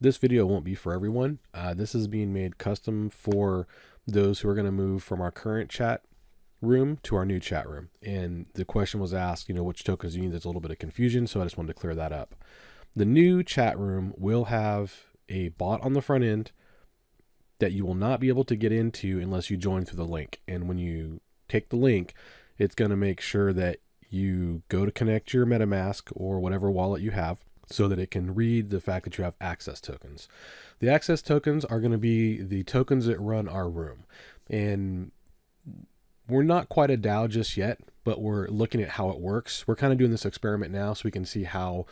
this video won't be for everyone. This is being made custom for those who are going to move from our current chat room to our new chat room. And the question was asked, which tokens you need. There's a little bit of confusion, so I just wanted to clear that up. The new chat room will have a bot on the front end that you will not be able to get into unless you join through the link. And when you take the link, it's going to make sure that you go to connect your MetaMask or whatever wallet you have so that it can read the fact that you have access tokens. The access tokens are going to be the tokens that run our room. And we're not quite a DAO just yet, but we're looking at how it works. We're kind of doing this experiment now so we can see how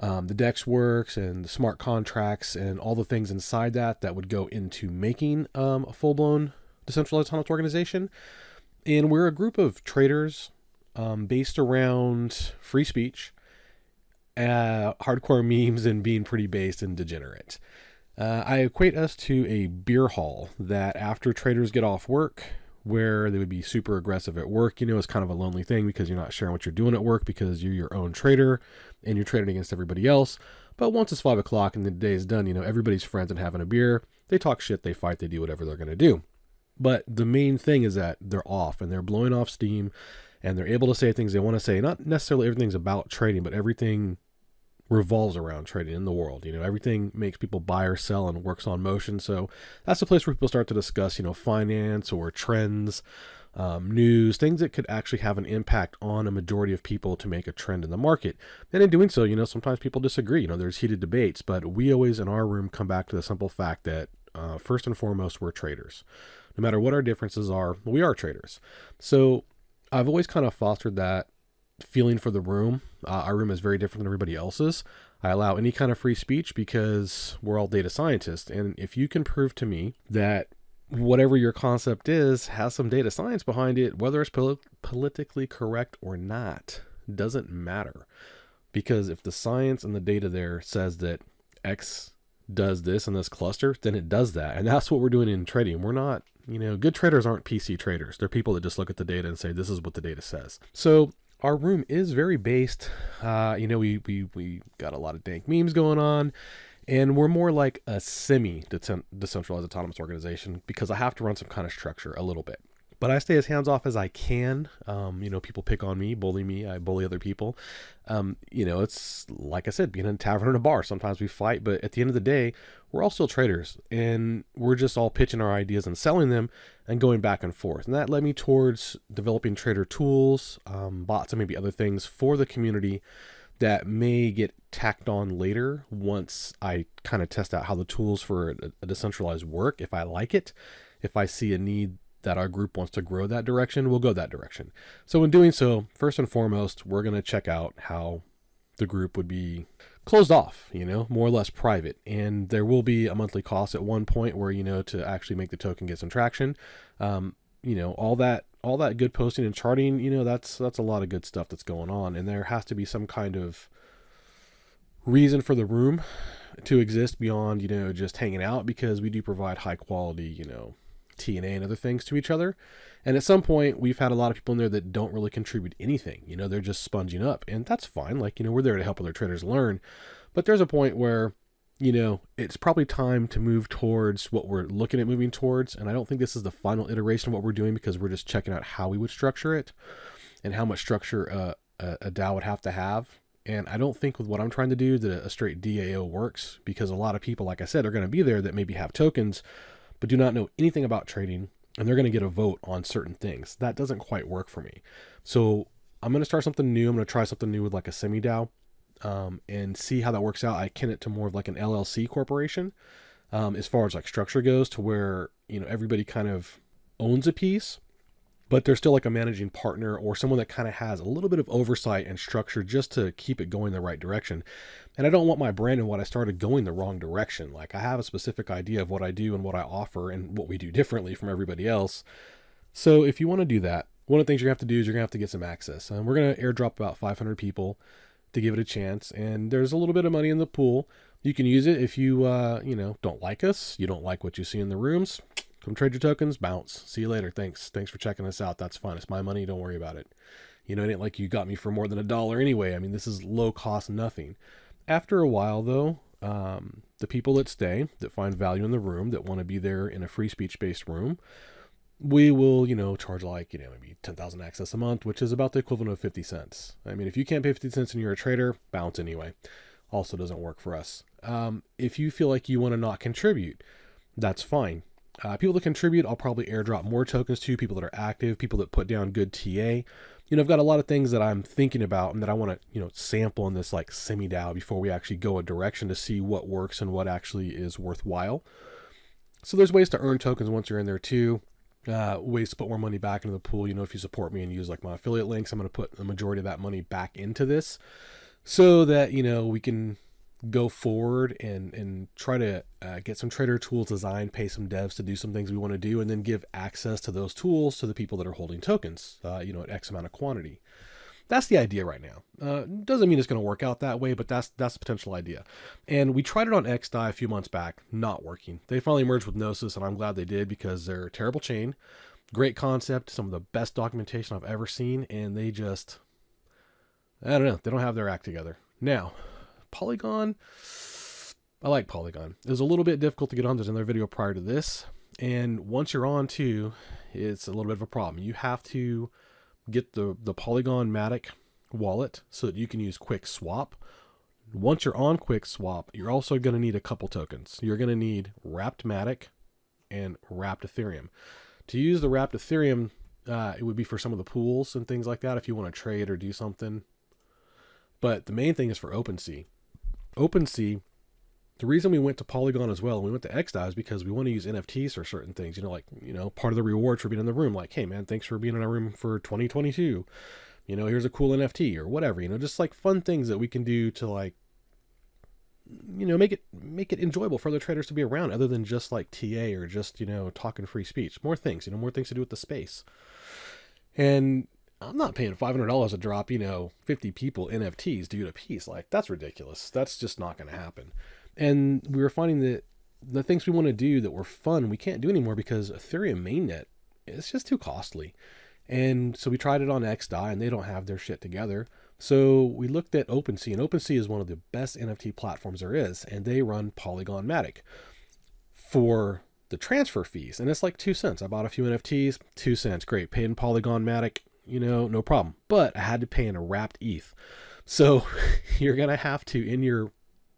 the DEX works and the smart contracts and all the things inside that would go into making a full-blown decentralized autonomous organization. And we're a group of traders based around free speech, hardcore memes, and being pretty based and degenerate. I equate us to a beer hall that after traders get off work, where they would be super aggressive at work, it's kind of a lonely thing because you're not sharing what you're doing at work because you're your own trader and you're trading against everybody else. But once it's 5 o'clock and the day is done, everybody's friends and having a beer. They talk shit, they fight, they do whatever they're going to do. But the main thing is that they're off and they're blowing off steam and they're able to say things they want to say. Not necessarily everything's about trading, but everything revolves around trading in the world. Everything makes people buy or sell and works on motion. So that's the place where people start to discuss, finance or trends, news, things that could actually have an impact on a majority of people to make a trend in the market. And in doing so, sometimes people disagree. There's heated debates, but we always in our room come back to the simple fact that first and foremost, we're traders. No matter what our differences are, we are traders. So I've always kind of fostered that feeling for the room. Our room is very different than everybody else's. I allow any kind of free speech because we're all data scientists. And if you can prove to me that whatever your concept is has some data science behind it, whether it's politically correct or not, doesn't matter. Because if the science and the data there says that X does this in this cluster, then it does that. And that's what we're doing in trading. We're not, good traders aren't PC traders. They're people that just look at the data and say, this is what the data says. So our room is very based. We got a lot of dank memes going on, and we're more like a semi-decentralized autonomous organization because I have to run some kind of structure a little bit. But I stay as hands-off as I can. People pick on me, bully me, I bully other people. It's like I said, being in a tavern or a bar. Sometimes we fight, but at the end of the day, we're all still traders. And we're just all pitching our ideas and selling them and going back and forth. And that led me towards developing trader tools, bots, and maybe other things for the community that may get tacked on later once I kind of test out how the tools for a decentralized work. If I like it, if I see a need that our group wants to grow that direction, we'll go that direction. So in doing so, first and foremost, we're going to check out how the group would be closed off, more or less private. And there will be a monthly cost at one point where, to actually make the token get some traction. All that good posting and charting, that's a lot of good stuff that's going on. And there has to be some kind of reason for the room to exist beyond, just hanging out, because we do provide high quality, TNA and other things to each other. And at some point we've had a lot of people in there that don't really contribute anything. They're just sponging up, and that's fine. We're there to help other traders learn, but there's a point where, it's probably time to move towards what we're looking at moving towards. And I don't think this is the final iteration of what we're doing, because we're just checking out how we would structure it and how much structure a DAO would have to have. And I don't think with what I'm trying to do that a straight DAO works, because a lot of people, like I said, are going to be there that maybe have tokens but do not know anything about trading, and they're going to get a vote on certain things. That doesn't quite work for me. So I'm going to start something new. I'm going to try something new with like a semi-DAO and see how that works out. I akin it to more of like an LLC corporation as far as like structure goes, to where, everybody kind of owns a piece, but there's still like a managing partner or someone that kind of has a little bit of oversight and structure just to keep it going the right direction. And I don't want my brand and what I started going the wrong direction. Like, I have a specific idea of what I do and what I offer and what we do differently from everybody else. So if you want to do that, one of the things you're going to have to do is you're going to have to get some access. And we're going to airdrop about 500 people to give it a chance. And there's a little bit of money in the pool. You can use it if you, don't like us, you don't like what you see in the rooms. Come trade your tokens, bounce. See you later. Thanks for checking us out. That's fine. It's my money. Don't worry about it. It ain't like you got me for more than $1 anyway. I mean, this is low cost nothing. After a while though, The people that stay, that find value in the room, that want to be there in a free speech based room, we will, charge like, maybe 10,000 access a month, which is about the equivalent of 50 cents. I mean, if you can't pay 50 cents and you're a trader, bounce anyway. Also doesn't work for us. If you feel like you want to not contribute, that's fine. People that contribute, I'll probably airdrop more tokens to, people that are active, people that put down good TA. I've got a lot of things that I'm thinking about and that I want to, sample in this like semi-DAO before we actually go a direction to see what works and what actually is worthwhile. So there's ways to earn tokens once you're in there too. Ways to put more money back into the pool. If you support me and use like my affiliate links, I'm going to put the majority of that money back into this so that, we can go forward and try to get some trader tools designed, pay some devs to do some things we want to do, and then give access to those tools to the people that are holding tokens, at X amount of quantity. That's the idea right now. Doesn't mean it's going to work out that way, but that's the potential idea. And we tried it on XDAI a few months back, not working. They finally merged with Gnosis, and I'm glad they did because they're a terrible chain. Great concept, some of the best documentation I've ever seen, and they just, I don't know, they don't have their act together. Now, Polygon, I like Polygon. It was a little bit difficult to get on. There's another video prior to this. And once you're on too, it's a little bit of a problem. You have to get the Polygon Matic wallet so that you can use Quick Swap. Once you're on Quick Swap, you're also going to need a couple tokens. You're going to need Wrapped Matic and Wrapped Ethereum. To use the Wrapped Ethereum, it would be for some of the pools and things like that if you want to trade or do something. But the main thing is for OpenSea. OpenSea, the reason we went to Polygon as well, and we went to XDAI is because we want to use NFTs for certain things, part of the reward for being in the room. Like, hey man, thanks for being in our room for 2022. Here's a cool NFT or whatever, just like fun things that we can do to like, make it enjoyable for other traders to be around other than just like TA or just, talking free speech. More things, more things to do with the space. And I'm not paying $500 to drop, 50 people NFTs due to piece. Like, that's ridiculous. That's just not going to happen. And we were finding that the things we want to do that were fun, we can't do anymore because Ethereum mainnet is just too costly. And so we tried it on XDAI and they don't have their shit together. So we looked at OpenSea, and OpenSea is one of the best NFT platforms there is. And they run Polygon Matic for the transfer fees. And it's like 2 cents. I bought a few NFTs, 2 cents. Great. Paid in Polygon Matic. No problem. But I had to pay in a wrapped ETH. So you're going to have to, in your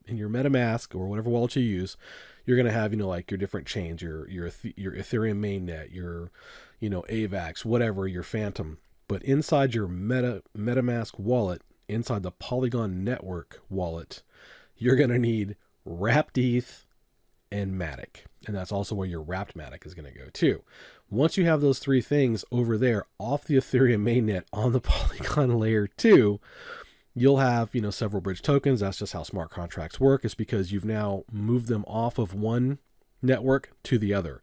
MetaMask or whatever wallet you use, you're going to have, like your different chains, your Ethereum mainnet, your, AVAX, whatever, your Phantom. But inside your MetaMask wallet, inside the Polygon network wallet, you're going to need wrapped ETH and Matic. And that's also where your wrapped Matic is going to go too. Once you have those three things over there off the Ethereum mainnet on the Polygon layer 2, you'll have, several bridge tokens. That's just how smart contracts work. It's because you've now moved them off of one network to the other.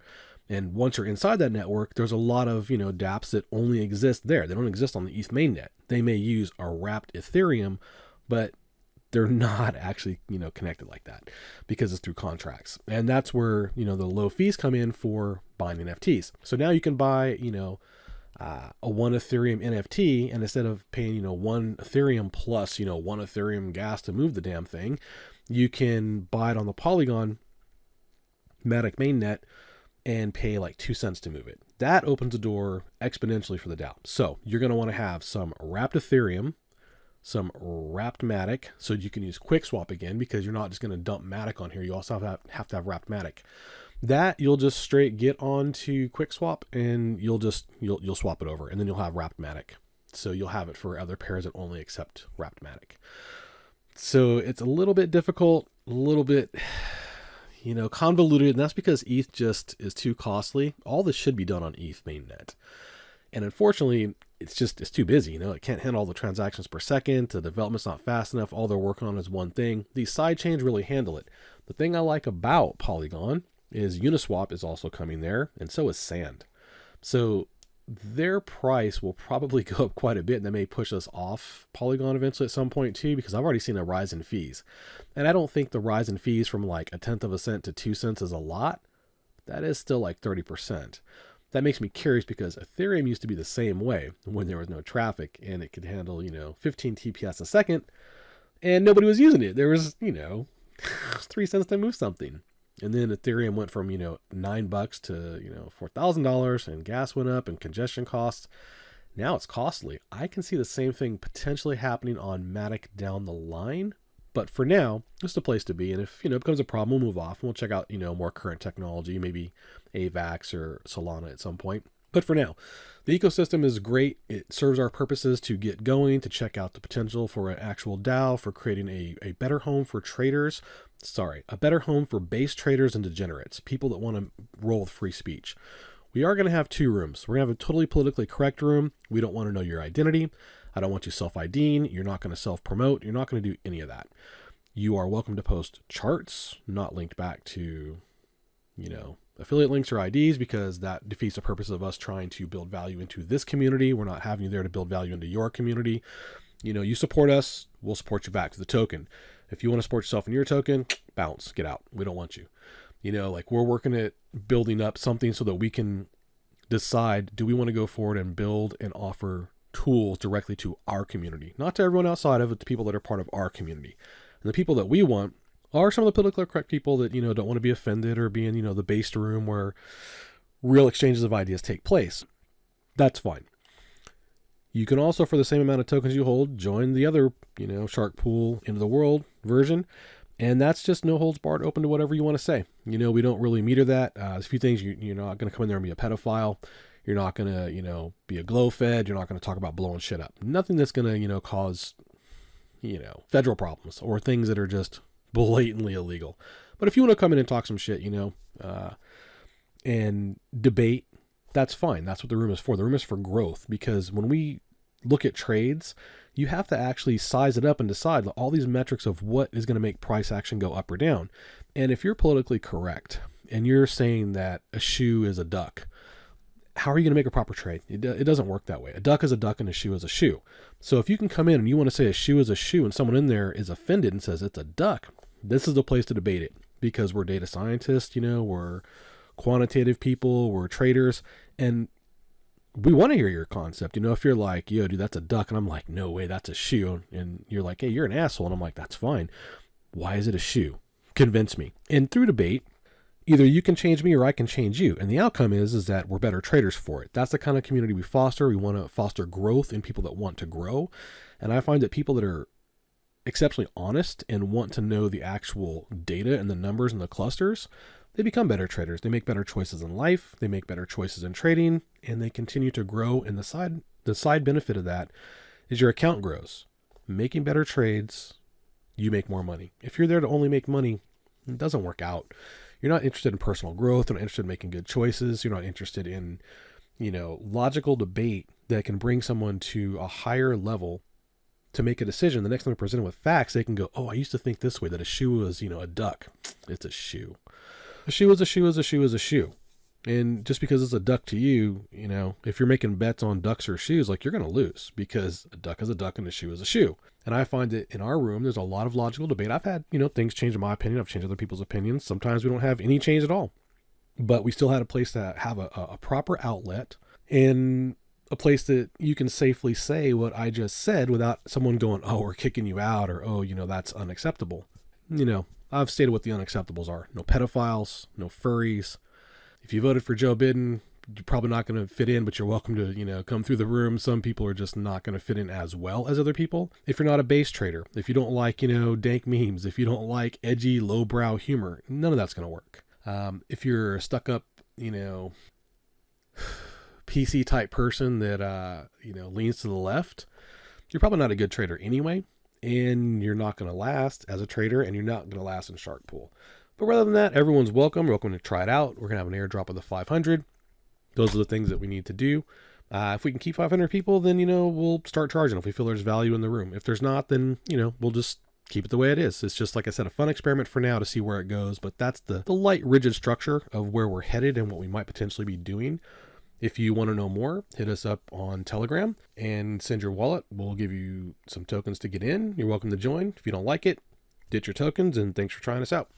And once you're inside that network, there's a lot of, dApps that only exist there. They don't exist on the ETH mainnet. They may use a wrapped Ethereum, but they're not actually, connected like that because it's through contracts. And that's where, the low fees come in for buying NFTs. So now you can buy, a 1 Ethereum NFT, and instead of paying, 1 Ethereum plus, 1 Ethereum gas to move the damn thing, you can buy it on the Polygon Matic mainnet and pay like 2 cents to move it. That opens the door exponentially for the DAO. So you're going to want to have some wrapped Ethereum, some wrapped Matic, so you can use Quick Swap again, because you're not just going to dump Matic on here. You also have to have wrapped Matic. That you'll just straight get onto Quick Swap, and you'll swap it over, and then you'll have wrapped Matic. So you'll have it for other pairs that only accept wrapped Matic. So it's a little bit difficult, a little bit, convoluted, and that's because ETH just is too costly. All this should be done on ETH mainnet. And unfortunately, it's too busy. It can't handle all the transactions per second. The development's not fast enough. All they're working on is one thing. These side chains really handle it. The thing I like about Polygon is Uniswap is also coming there, and so is Sand. So their price will probably go up quite a bit, and that may push us off Polygon eventually at some point too, because I've already seen a rise in fees. And I don't think the rise in fees from like 1/10 of a cent to 2 cents is a lot. That is still like 30%. That makes me curious, because Ethereum used to be the same way when there was no traffic, and it could handle, 15 TPS a second, and nobody was using it. There was, 3 cents to move something. And then Ethereum went from, $9 to, $4,000, and gas went up and congestion costs. Now it's costly. I can see the same thing potentially happening on Matic down the line. But for now, it's the place to be. And if, it becomes a problem, we'll move off and we'll check out, more current technology, maybe AVAX or Solana at some point. But for now, the ecosystem is great. It serves our purposes to get going, to check out the potential for an actual DAO, for creating a better home for traders. A better home for base traders and degenerates, people that want to roll with free speech. We are going to have 2 rooms. We're going to have a totally politically correct room. We don't want to know your identity. I don't want you self-IDing. You're not going to self-promote. You're not going to do any of that. You are welcome to post charts, not linked back to, affiliate links or IDs, because that defeats the purpose of us trying to build value into this community. We're not having you there to build value into your community. You support us, we'll support you back to the token. If you want to support yourself in your token, bounce, get out. We don't want you. We're working at building up something so that we can decide, do we want to go forward and build and offer tools directly to our community, not to everyone outside of it, to people that are part of our community. And the people that we want are some of the politically correct people that, don't want to be offended or be in, the based room where real exchanges of ideas take place. That's fine. You can also, for the same amount of tokens you hold, join the other, Shark Pool End of the World version. And that's just no holds barred, open to whatever you want to say. We don't really meter that. There's a few things. You're not going to come in there and be a pedophile. You're not going to, be a glow fed. You're not going to talk about blowing shit up. Nothing that's going to, cause, federal problems or things that are just blatantly illegal. But if you want to come in and talk some shit, and debate, that's fine. That's what the room is for. The room is for growth, because when we look at trades, you have to actually size it up and decide all these metrics of what is going to make price action go up or down. And if you're politically correct and you're saying that a shoe is a duck, how are you going to make a proper trade? It doesn't work that way. A duck is a duck and a shoe is a shoe. So if you can come in and you want to say a shoe is a shoe and someone in there is offended and says it's a duck, this is the place to debate it, because we're data scientists, we're quantitative people, we're traders, and we want to hear your concept. If you're like, yo, dude, that's a duck, and I'm like, no way, that's a shoe, and you're like, hey, you're an asshole, and I'm like, that's fine. Why is it a shoe? Convince me. And through debate, either you can change me or I can change you. And the outcome is that we're better traders for it. That's the kind of community we foster. We want to foster growth in people that want to grow. And I find that people that are exceptionally honest and want to know the actual data and the numbers and the clusters, they become better traders. They make better choices in life. They make better choices in trading, and they continue to grow. And the side benefit of that is your account grows. Making better trades, you make more money. If you're there to only make money, it doesn't work out. You're not interested in personal growth. You're not interested in making good choices. You're not interested in, logical debate that can bring someone to a higher level to make a decision. The next time they're presented with facts, they can go, oh, I used to think this way, that a shoe was, a duck. It's a shoe. A shoe is a shoe is a shoe is a shoe. And just because it's a duck to you, if you're making bets on ducks or shoes, you're going to lose, because a duck is a duck and a shoe is a shoe. And I find that in our room, there's a lot of logical debate. I've had, things change in my opinion. I've changed other people's opinions. Sometimes we don't have any change at all, but we still had a place to have a proper outlet, and a place that you can safely say what I just said without someone going, oh, we're kicking you out, or, oh, that's unacceptable. I've stated what the unacceptables are. No pedophiles, no furries. If you voted for Joe Biden, you're probably not going to fit in, but you're welcome to, come through the room. Some people are just not going to fit in as well as other people. If you're not a base trader, if you don't like, dank memes, if you don't like edgy, lowbrow humor, none of that's going to work. If you're a stuck up, PC type person that, leans to the left, you're probably not a good trader anyway, and you're not going to last as a trader, and you're not going to last in Shark Pool. But rather than that, everyone's welcome. We're welcome to try it out. We're going to have an airdrop of the 500. Those are the things that we need to do. If we can keep 500 people, then, we'll start charging if we feel there's value in the room. If there's not, then, we'll just keep it the way it is. It's just, like I said, a fun experiment for now to see where it goes. But that's the light, rigid structure of where we're headed and what we might potentially be doing. If you want to know more, hit us up on Telegram and send your wallet. We'll give you some tokens to get in. You're welcome to join. If you don't like it, ditch your tokens, and thanks for trying us out.